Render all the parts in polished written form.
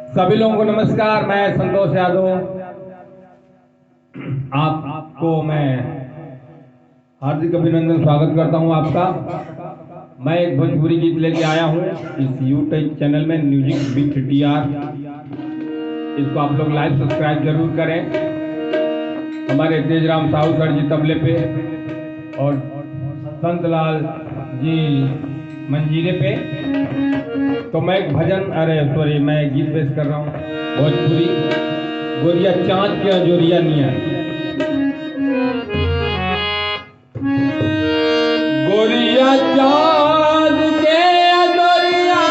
सभी लोगों को नमस्कार। मैं संतोष यादव, आपको मैं हार्दिक अभिनंदन स्वागत करता हूं आपका। मैं एक भोजपुरी गीत लेके आया हूं इस यूट्यूब चैनल में, म्यूजिक विथ TR। इसको आप लोग लाइव सब्सक्राइब जरूर करें। हमारे तेजराम साहू सर जी तबले पे और संतलाल जी मंजीरे पे। तो मैं एक भजन मैं गीत पेश कर रहा हूँ भोजपुरी। गोरिया चाँद के अजोरिया निया, गोरिया चाँद के अजोरिया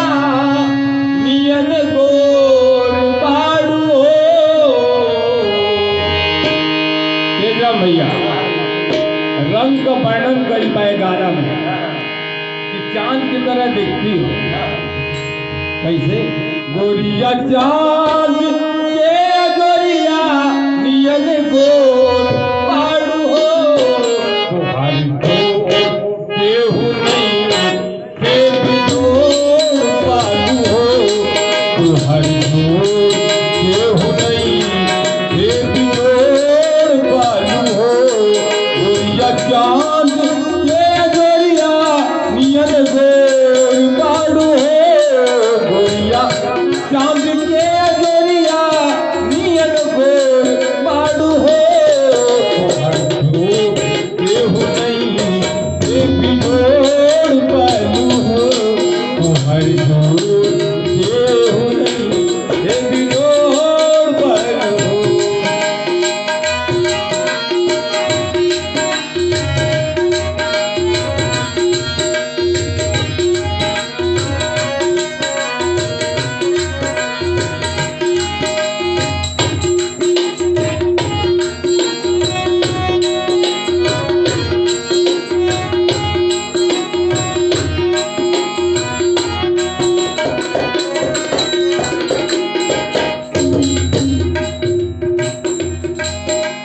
नियन गोर बाड़ू हो। तेजराम भैया रंग का वर्णन करी पाए गाना में कि चांद की तरह दिखती हो। कैसे? गोरिया चांद के गोरिया नियन गोर बाड़ू हो। तुम्हारी तो केहू नहीं के बिजोड़ बाड़ू हो। तुम्हारी तो केहू नहीं के बिजोड़ बाड़ू हो। गोरिया चांद के गोरिया नियन गोर बाड़ू हो। गोरिया चांद के गोरिया नियन गोर बाड़ू हो। केहू नहीं के बिजोड़ बाड़ू हो। तुम्हारी केहू नहीं के बिजोड़ बाड़ू हो।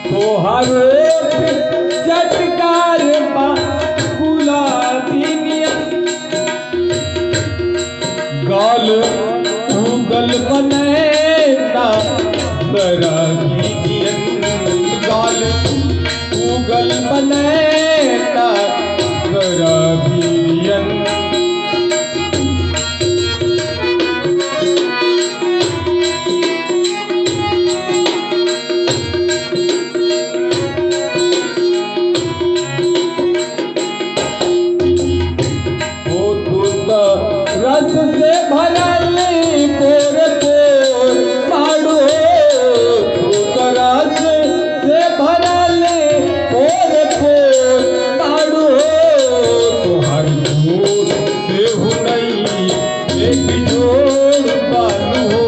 तोहर चटकार गुलाबी नियन, गाल उगल बनैना शराबी नियन। गाल उगल बनैना शराबी नियन। रस से भरल पोर पोर बाड़ू हो। तू रस से भरल पोर पोर बाड़ू हो। तुम्हारी जोड़ केहू नहीं के बिजोड़ बाड़ू हो।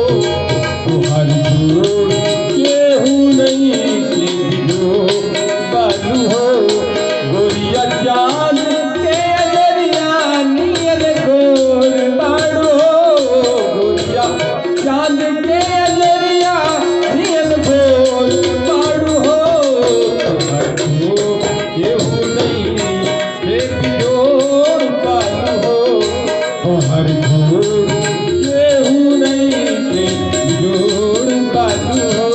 तुम्हारी जोड़ केहू नहीं के बिजोड़ बाड़ू हो। गोरिया चांद के गोरिया नियन गोर बाड़ू हो। गोरिया चांद के गोरिया नियन गोर बाड़ू हो। केहू नहीं के बिजोड़ बाड़ू हो। तुम्हारी केहू नहीं के बिजोड़ बाड़ू हो।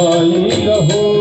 बधाई हो।